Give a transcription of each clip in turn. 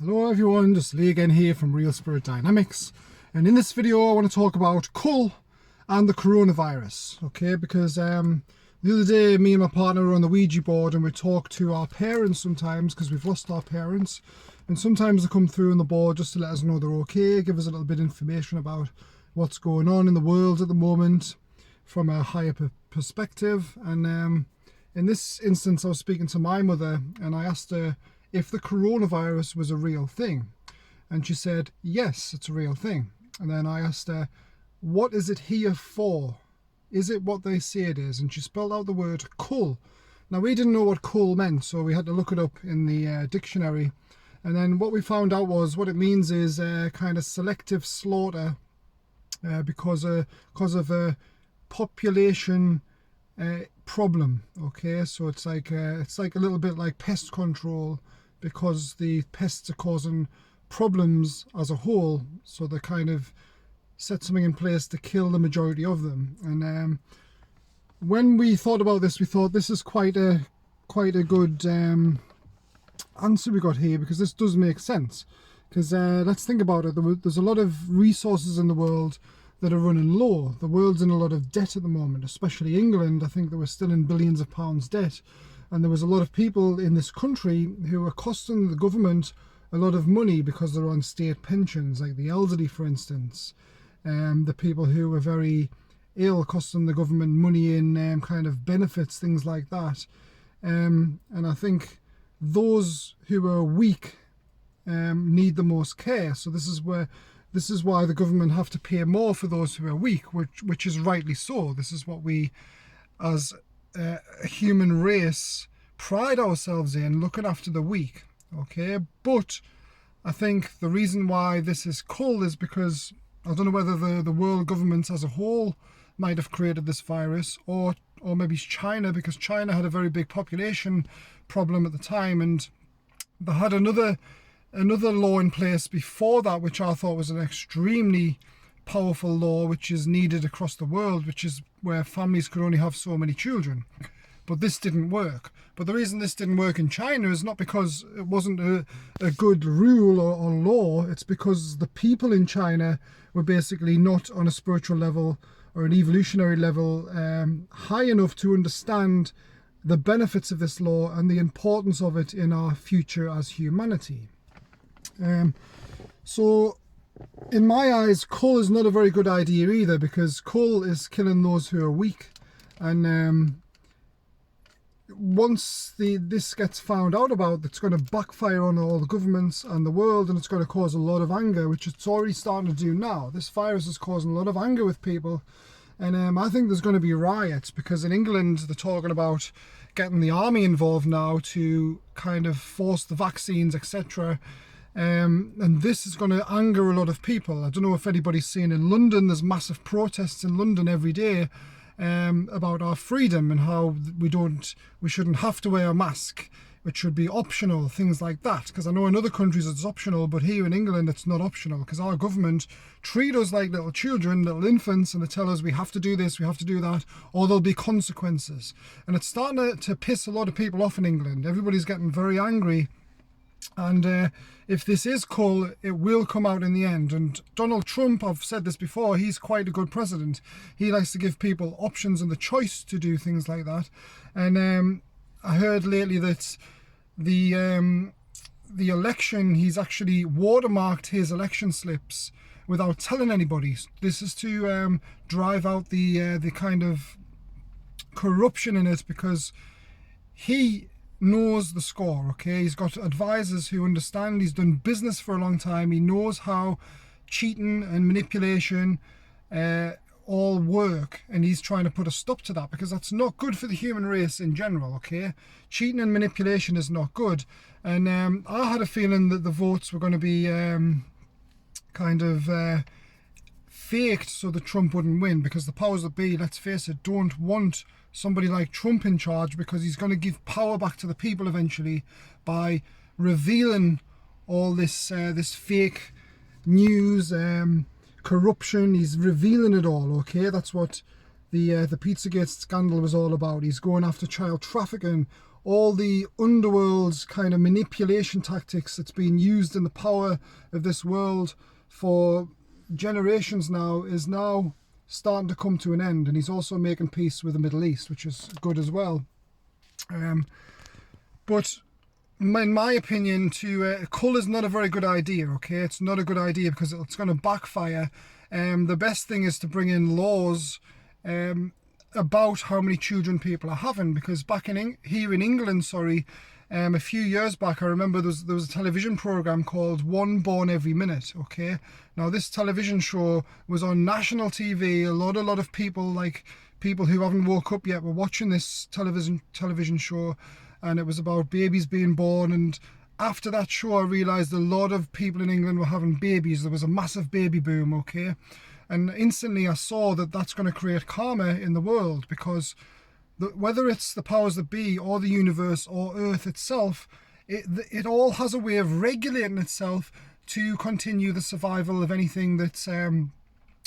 Hello everyone, just Lee again here from Real Spirit Dynamics, and in this video I want to talk about Cull and the coronavirus, okay, because the other day me and my partner were on the Ouija board and we talk to our parents sometimes because we've lost our parents, and sometimes they come through on the board just to let us know they're okay, give us a little bit of information about what's going on in the world at the moment from a higher perspective. And in this instance I was speaking to my mother and I asked her if the coronavirus was a real thing, and she said yes, it's a real thing. And then I asked her, what is it here for? Is it what they say it is? And she spelled out the word cull. Now we didn't know what cull meant, so we had to look it up in the dictionary, and then what we found out was what it means is kind of selective slaughter because of a population problem. Okay, so it's like a little bit like pest control, because the pests are causing problems as a whole, so they kind of set something in place to kill the majority of them. And when we thought about this, we thought this is quite a good answer we got here, because this does make sense. Because let's think about it, there's a lot of resources in the world that are running low. The world's in a lot of debt at the moment, especially England. I think they were still in billions of pounds debt. And there was a lot of people in this country who were costing the government a lot of money because they're on state pensions, like the elderly, for instance. The people who were very ill, costing the government money in kind of benefits, things like that. And I think those who are weak need the most care. So this is why the government have to pay more for those who are weak, which is rightly so. This is what we, as a human race, pride ourselves in, looking after the weak. Okay, but I think the reason why this is cull is because I don't know whether the world governments as a whole might have created this virus, or maybe it's China, because China had a very big population problem at the time, and they had another law in place before that, which I thought was an extremely powerful law, which is needed across the world, which is where families could only have so many children. But this didn't work. But the reason this didn't work in China is not because it wasn't a good rule or law. It's because the people in China were basically not on a spiritual level or an evolutionary level high enough to understand the benefits of this law and the importance of it in our future as humanity. So in my eyes, cull is not a very good idea either, because cull is killing those who are weak. And once this gets found out about, it's going to backfire on all the governments and the world, and it's going to cause a lot of anger, which it's already starting to do now. This virus is causing a lot of anger with people, and I think there's going to be riots, because in England they're talking about getting the army involved now to kind of force the vaccines, etc. And this is going to anger a lot of people. I don't know if anybody's seen in London, there's massive protests in London every day about our freedom and how we shouldn't have to wear a mask, it should be optional, things like that. Because I know in other countries it's optional, but here in England it's not optional, because our government treat us like little children, little infants, and they tell us we have to do this, we have to do that, or there'll be consequences. And it's starting to piss a lot of people off in England. Everybody's getting very angry. And if this is cull, it will come out in the end. And Donald Trump, I've said this before, he's quite a good president. He likes to give people options and the choice to do things like that. And I heard lately that the election, he's actually watermarked his election slips without telling anybody. This is to drive out the kind of corruption in it, because he knows the score. Okay, he's got advisors who understand, he's done business for a long time, he knows how cheating and manipulation all work, and he's trying to put a stop to that, because that's not good for the human race in general. Okay, cheating and manipulation is not good. And I had a feeling that the votes were going to be kind of faked so that Trump wouldn't win, because the powers that be, let's face it, don't want somebody like Trump in charge, because he's going to give power back to the people eventually by revealing all this fake news, corruption. He's revealing it all. Okay, that's what the Pizzagate scandal was all about. He's going after child trafficking, all the underworld's kind of manipulation tactics that's been used in the power of this world for generations now is now starting to come to an end. And he's also making peace with the Middle East, which is good as well. But in my opinion, cull is not a very good idea, okay? It's not a good idea because it's going to backfire. The best thing is to bring in laws about how many children people are having, because back here in England, a few years back, I remember there was a television program called One Born Every Minute, okay? Now this television show was on national TV. A lot of people, like people who haven't woke up yet, were watching this television show, and it was about babies being born. And after that show, I realised a lot of people in England were having babies. There was a massive baby boom, okay? And instantly I saw that that's going to create karma in the world, because whether it's the powers that be or the universe or Earth itself, it all has a way of regulating itself to continue the survival of anything that's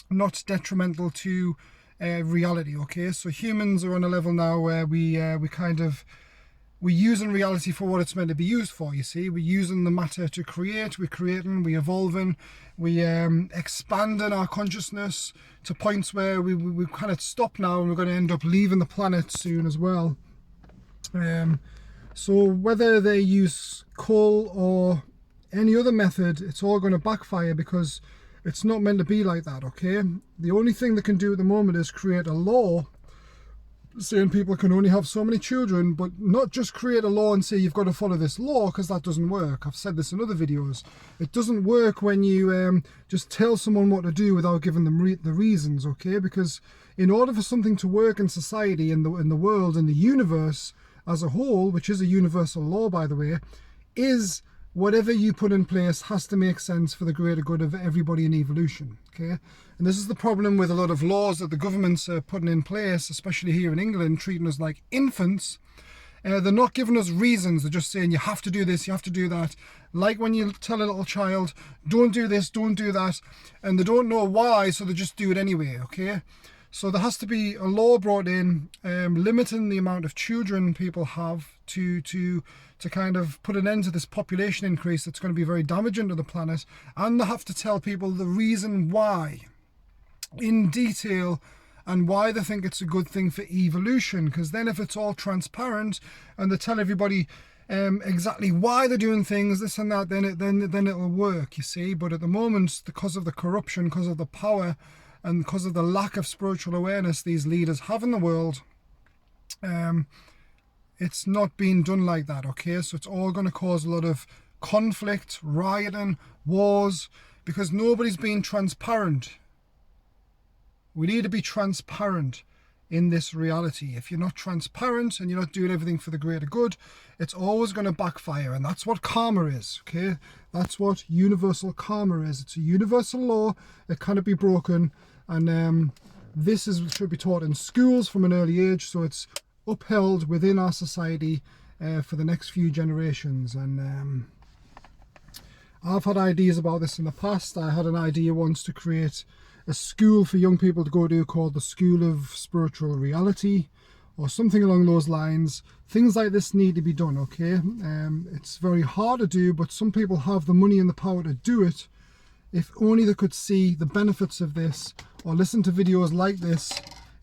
not detrimental to reality, okay? So humans are on a level now where we're using reality for what it's meant to be used for, you see. We're using the matter to create, we're creating, we're evolving, we're expanding our consciousness to points where we kind of stop now, and we're going to end up leaving the planet soon as well. So whether they use coal or any other method, it's all going to backfire, because it's not meant to be like that, okay? The only thing they can do at the moment is create a law saying people can only have so many children, but not just create a law and say you've got to follow this law, because that doesn't work. I've said this in other videos. It doesn't work when you just tell someone what to do without giving them the reasons, okay? Because in order for something to work in society, in the world, in the universe as a whole, which is a universal law, by the way, is whatever you put in place has to make sense for the greater good of everybody in evolution, okay? And this is the problem with a lot of laws that the governments are putting in place, especially here in England, treating us like infants. They're not giving us reasons. They're just saying you have to do this, you have to do that. Like when you tell a little child, don't do this, don't do that, and they don't know why, so they just do it anyway, okay? So there has to be a law brought in limiting the amount of children people have to kind of put an end to this population increase that's going to be very damaging to the planet. And they have to tell people the reason why in detail, and why they think it's a good thing for evolution. Because then if it's all transparent and they tell everybody exactly why they're doing things, this and that, then it'll work, you see. But at the moment, because of the corruption, because of the power, and because of the lack of spiritual awareness these leaders have in the world, it's not being done like that, okay? So it's all going to cause a lot of conflict, rioting, wars, because nobody's being transparent. We need to be transparent in this reality. If you're not transparent and you're not doing everything for the greater good, it's always going to backfire. And that's what karma is, okay? That's what universal karma is. It's a universal law. It cannot be broken. And this should be taught in schools from an early age, so it's upheld within our society for the next few generations. And I've had ideas about this in the past. I had an idea once to create a school for young people to go to called the School of Spiritual Reality, or something along those lines. Things like this need to be done, okay? It's very hard to do, but some people have the money and the power to do it. If only they could see the benefits of this, or listen to videos like this,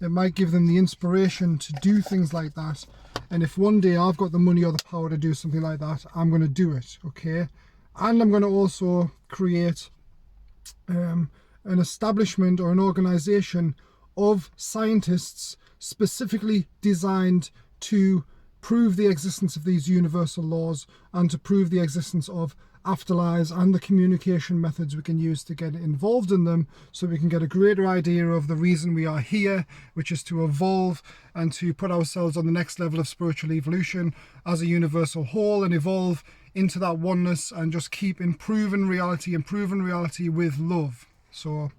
it might give them the inspiration to do things like that. And if one day I've got the money or the power to do something like that, I'm going to do it, okay? And I'm going to also create an establishment or an organization of scientists specifically designed to prove the existence of these universal laws, and to prove the existence of afterlives and the communication methods we can use to get involved in them, so we can get a greater idea of the reason we are here, which is to evolve and to put ourselves on the next level of spiritual evolution as a universal whole, and evolve into that oneness, and just keep improving reality with love. So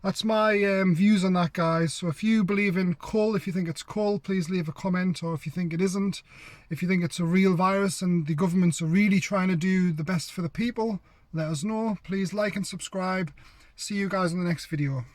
that's my views on that, guys. So if you believe in cull, if you think it's cull, please leave a comment. Or if you think it isn't, if you think it's a real virus and the governments are really trying to do the best for the people, let us know. Please like and subscribe. See you guys in the next video.